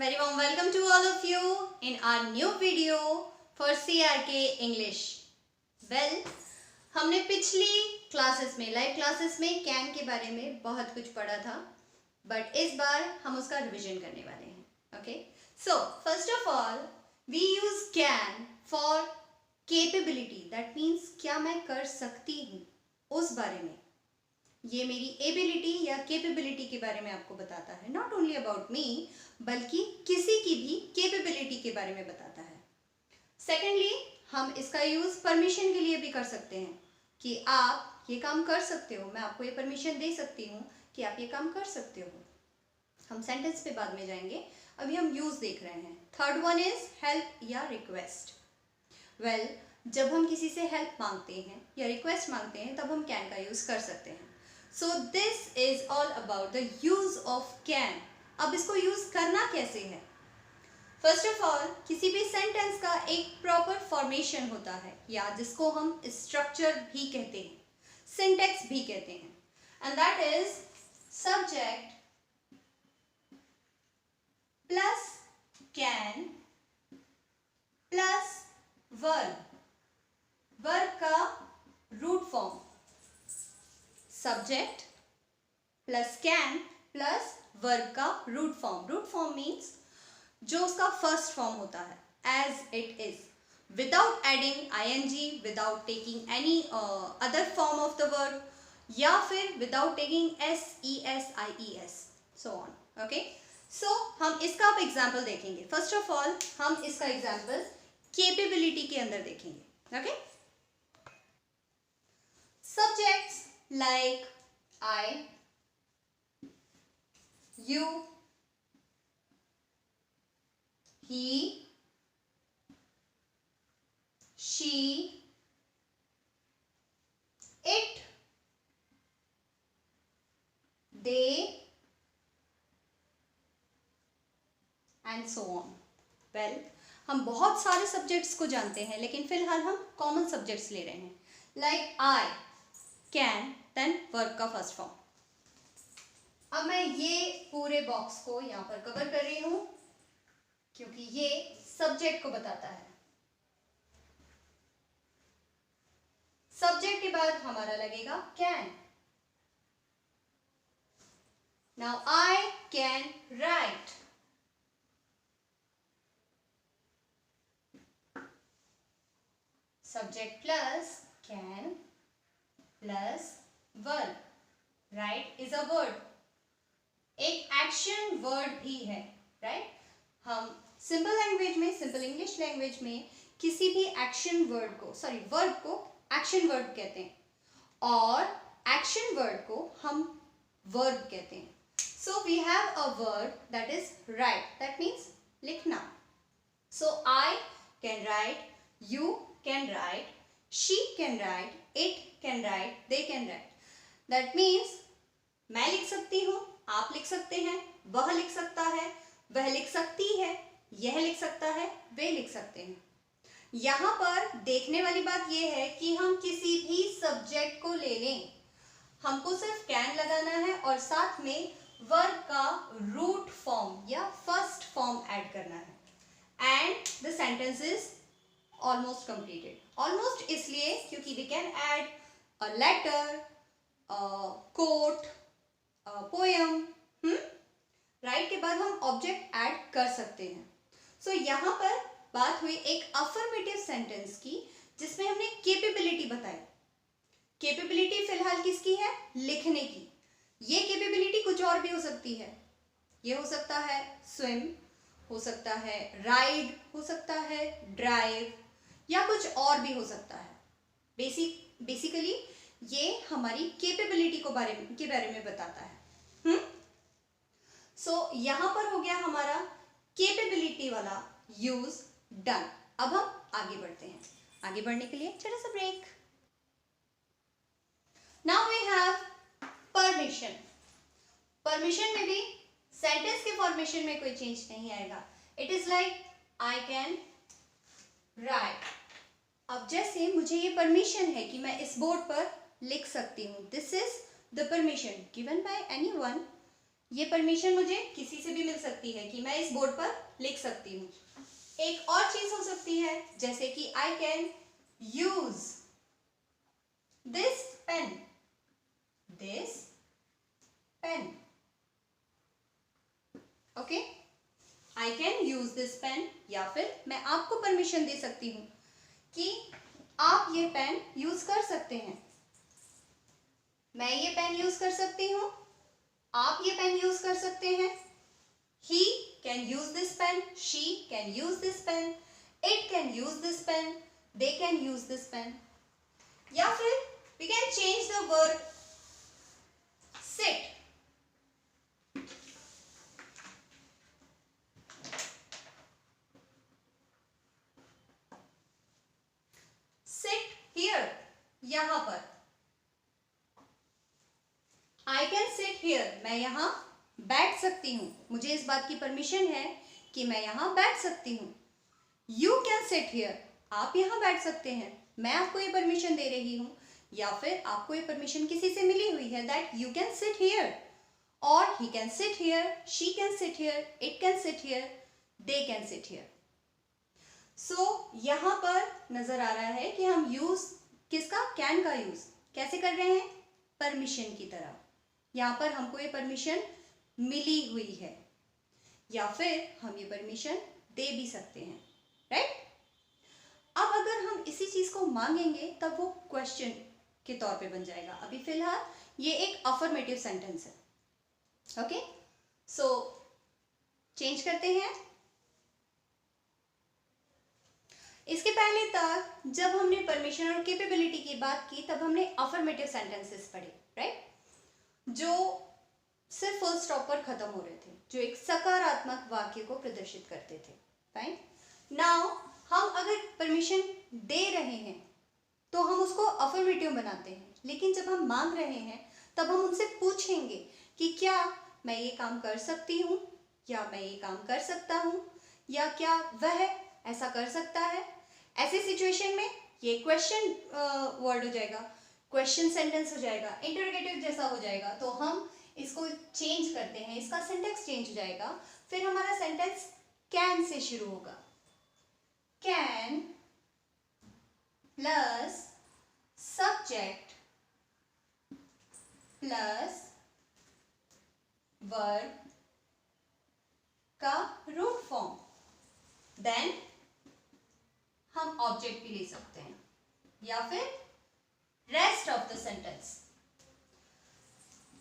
Very warm welcome to all of you in our new video for CRK English. Well, हमने पिछली classes में live classes में can के बारे में बहुत कुछ पढ़ा था, बट इस बार हम उसका रिवीजन करने वाले हैं. Okay, so first of all we use can for capability. That means क्या मैं कर सकती हूँ उस बारे में. ये मेरी एबिलिटी या कैपेबिलिटी के बारे में आपको बताता है. नॉट ओनली अबाउट मी, बल्कि किसी की भी कैपेबिलिटी के बारे में बताता है. सेकेंडली, हम इसका यूज परमिशन के लिए भी कर सकते हैं कि आप ये काम कर सकते हो. मैं आपको ये परमिशन दे सकती हूँ कि आप ये काम कर सकते हो. हम सेंटेंस पे बाद में जाएंगे, अभी हम यूज देख रहे हैं. थर्ड वन इज हेल्प या रिक्वेस्ट. वेल, जब हम किसी से हेल्प मांगते हैं या रिक्वेस्ट मांगते हैं तब हम कैन का यूज कर सकते हैं. So this is all about the use of can. अब इसको यूज करना कैसे है? फर्स्ट ऑफ ऑल, किसी भी सेंटेंस का एक प्रॉपर फॉर्मेशन होता है या जिसको हम स्ट्रक्चर भी कहते हैं, सिंटैक्स भी कहते हैं, and that is subject plus can plus verb. Verb का root form subject plus can plus verb का root form. Root form means जो उसका फर्स्ट फॉर्म होता है, as it is, without adding ing, without taking any other form of the verb, या फिर without taking ses, so on. Okay, so हम इसका अब एग्जाम्पल देखेंगे. फर्स्ट ऑफ ऑल हम इसका एग्जाम्पल कैपेबिलिटी के अंदर देखेंगे. Okay, subjects like I, you, he, she, it, they, and so on. Well, हम बहुत सारे सब्जेक्ट्स को जानते हैं, लेकिन फिलहाल हम कॉमन सब्जेक्ट्स ले रहे हैं. Like I, can, then verb का फर्स्ट फॉर्म. अब मैं ये पूरे बॉक्स को यहाँ पर कवर कर रही हूँ क्योंकि ये सब्जेक्ट को बताता है. सब्जेक्ट के बाद हमारा लगेगा can. Now I can right. Subject plus can plus verb. Right is a word, एक एक्शन वर्ड भी है. राइट, हम सिंपल लैंग्वेज में, सिंपल इंग्लिश लैंग्वेज में किसी भी एक्शन वर्ड को, सॉरी वर्ब को एक्शन वर्ड कहते हैं, और एक्शन वर्ड को हम वर्ब कहते हैं. So we have a word that is write. That means लिखना. So I can write, you can write, she can write, it can write, they can write. That means मैं लिख सकती हूँ, आप लिख सकते हैं, वह लिख सकता है, वह लिख सकती है, यह लिख सकता है, वे लिख सकते हैं. यहाँ पर देखने वाली बात यह है कि हम किसी भी सब्जेक्ट को ले लें, हमको सिर्फ कैन लगाना है और साथ में वर्ब का रूट फॉर्म या फर्स्ट फॉर्म ऐड करना है, and the sentence is almost completed. Almost इसलिए क्योंकि we can add a letter, quote, poem. Right के बाद हम ऑब्जेक्ट ऐड कर सकते हैं. सो यहाँ पर बात हुई एक अफर्मेटिव सेंटेंस की जिसमें हमने कैपेबिलिटी बताई. कैपेबिलिटी फिलहाल किसकी है? लिखने की. ये कैपेबिलिटी कुछ और भी हो सकती है. ये हो सकता है स्विम, हो सकता है राइड, हो सकता है ड्राइव, या कुछ और भी हो सकता है. बेसिकली ये हमारी कैपेबिलिटी के बारे में बताता है. सो यहाँ पर हो गया हमारा कैपेबिलिटी वाला यूज डन. अब हम आगे बढ़ते हैं. आगे बढ़ने के लिए छोटा सा break. Now we have permission. Permission में भी सेंटेंस के फॉर्मेशन में कोई चेंज नहीं आएगा. It is like I can right. अब जैसे मुझे ये परमिशन है कि मैं इस बोर्ड पर लिख सकती हूँ. This is the permission given by anyone ये परमिशन मुझे किसी से भी मिल सकती है कि मैं इस बोर्ड पर लिख सकती हूँ। एक और चीज हो सकती है जैसे कि I can use this pen, this pen, okay, I can use this pen, या फिर मैं आपको परमिशन दे सकती हूँ कि आप ये पेन यूज कर सकते हैं। मैं ये पेन यूज कर सकती हूँ, आप ये पेन यूज कर सकते हैं। He can use this pen, she can use this pen, it can use this pen, they can use this pen. या फिर we can change the word sit. Sit here, यहां पर। I can sit here, मैं यहां बैठ सकती हूं, मुझे इस बात की परमिशन है कि मैं यहां बैठ सकती हूं। You can sit here, आप यहां बैठ सकते हैं, मैं आपको ये परमिशन दे रही हूं। या फिर आपको ये परमिशन किसी से मिली हुई है that you can sit here, और he can sit here, she can sit here, it can sit here, they can sit here. So यहां पर नजर आ रहा है कि हम यूज किसका, कैन का यूज कैसे कर रहे हैं, परमिशन की तरह। यहां पर हमको ये परमिशन मिली हुई है, या फिर हम ये परमिशन दे भी सकते हैं, राइट। अब अगर हम इसी चीज को मांगेंगे तब वो क्वेश्चन के तौर पे बन जाएगा। अभी फिलहाल ये एक अफर्मेटिव सेंटेंस है, ओके। सो चेंज करते हैं। इसके पहले तक जब हमने परमिशन और कैपेबिलिटी की बात की तब हमने अफर्मेटिव सेंटेंसेस पढ़े, राइट, जो सिर्फ फुल स्टॉप पर खत्म हो रहे थे, जो एक सकारात्मक वाक्य को प्रदर्शित करते थे, फाइन। नाउ हम अगर परमिशन दे रहे हैं तो हम उसको अफर्मेटिव बनाते हैं, लेकिन जब हम मांग रहे हैं तब हम उनसे पूछेंगे कि क्या मैं ये काम कर सकती हूँ, या मैं ये काम कर सकता हूँ, या क्या वह ऐसा कर सकता है। ऐसी सिचुएशन में ये क्वेश्चन वर्ड हो जाएगा, क्वेश्चन सेंटेंस हो जाएगा, इंटरोगेटिव जैसा हो जाएगा। तो हम इसको चेंज करते हैं, इसका सिंटैक्स चेंज हो जाएगा। फिर हमारा सेंटेंस कैन से शुरू होगा, can plus subject plus verb का रूट फॉर्म, देन हम ऑब्जेक्ट भी ले सकते हैं, या फिर rest of the sentence,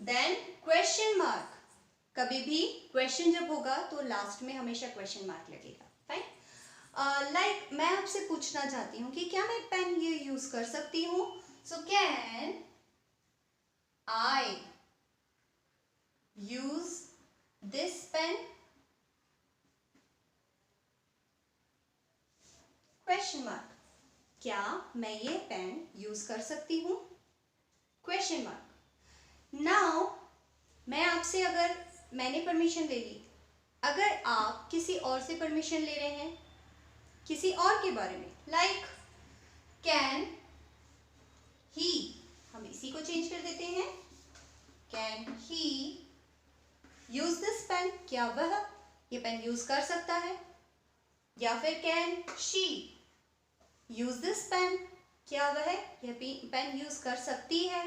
then question mark. कभी भी क्वेश्चन जब होगा तो लास्ट में हमेशा क्वेश्चन मार्क लगेगा, फाइन। लाइक मैं आपसे पूछना चाहती हूँ कि क्या मैं पेन ये यूज कर सकती हूँ। So can I use this pen, question mark. क्या मैं ये पेन यूज कर सकती हूँ, क्वेश्चन मार्क। नाउ मैं आपसे, अगर मैंने परमिशन ले ली, अगर आप किसी और से परमिशन ले रहे हैं किसी और के बारे में, लाइक कैन ही, हम इसी को चेंज कर देते हैं, can he use this pen, क्या वह ये पेन यूज कर सकता है। या फिर can she use this pen, क्या वह यह पेन यूज कर सकती है।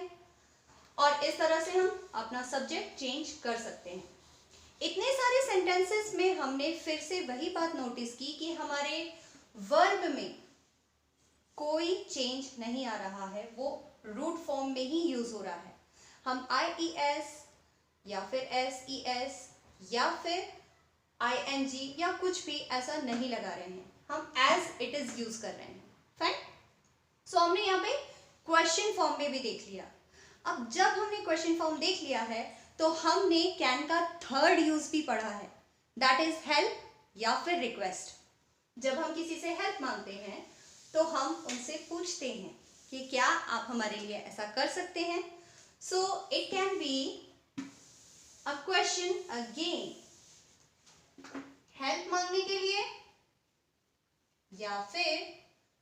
और इस तरह से हम अपना सब्जेक्ट चेंज कर सकते हैं। इतने सारे सेंटेंसेस में हमने फिर से वही बात नोटिस की कि हमारे वर्ब में कोई चेंज नहीं आ रहा है, वो रूट फॉर्म में ही यूज हो रहा है। हम IES या फिर SES या फिर ING या कुछ भी ऐसा नहीं लगा रहे हैं, हम एज इट इज यूज कर रहे हैं, फाइन। सो हमने यहाँ पे क्वेश्चन फॉर्म में भी देख लिया। अब जब हमने क्वेश्चन फॉर्म देख लिया है तो हमने कैन का थर्ड यूज भी पढ़ा है, दैट इज हेल्प या फिर रिक्वेस्ट। जब हम किसी से हेल्प मांगते हैं तो हम उनसे पूछते हैं कि क्या आप हमारे लिए ऐसा कर सकते हैं। So it can be a question again, help मांगने के लिए या फिर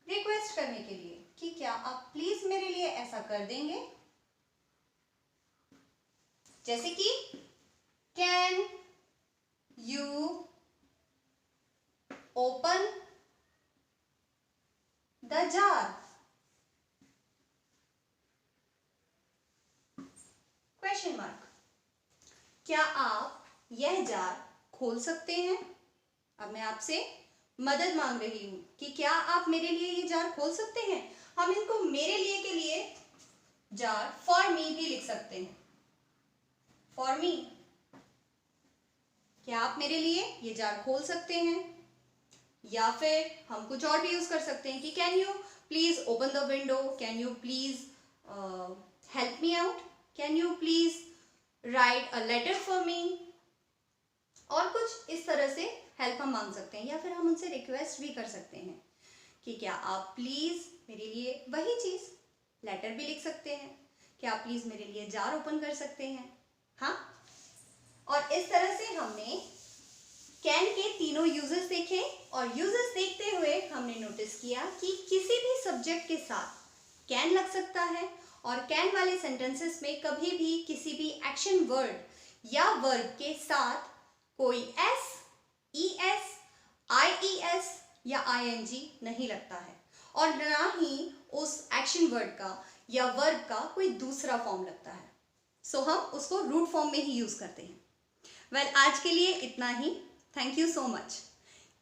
रिक्वेस्ट करने के लिए कि क्या आप प्लीज मेरे लिए ऐसा कर देंगे। जैसे कि can you open the jar? Question mark. क्या आप यह जार खोल सकते हैं? अब मैं आपसे मदद मांग रही हूं कि क्या आप मेरे लिए ये जार खोल सकते हैं? हम इनको मेरे लिए के लिए जार फॉर मी भी लिख सकते हैं। फॉर मी, क्या आप मेरे लिए ये जार खोल सकते हैं? या फिर हम कुछ और भी यूज कर सकते हैं कि can you please open the window, can you please help me out, can you please write a letter for me, और कुछ इस तरह से हेल्प हम मांग सकते हैं। या फिर हम उनसे रिक्वेस्ट भी कर सकते हैं कि क्या आप प्लीज मेरे लिए वही चीज लेटर भी लिख सकते हैं, क्या आप प्लीज मेरे लिए जार ओपन कर सकते हैं। हाँ, और इस तरह से हमने कैन के तीनों यूजेस देखे, और यूजेस देखते हुए हमने नोटिस किया कि किसी भी सब्जेक्ट के साथ कैन लग सकता है, और कैन वाले सेंटेंसेस में कभी भी किसी भी एक्शन वर्ड या वर्ब के साथ कोई एस, ई एस, आई ई एस या आई एन जी नहीं लगता है, और ना ही उस एक्शन वर्ड का या वर्ब का कोई दूसरा फॉर्म लगता है। सो हम उसको रूट फॉर्म में ही यूज करते हैं। वेल, आज के लिए इतना ही। Thank you so much.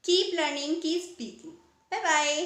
Keep learning, keep speaking. Bye bye.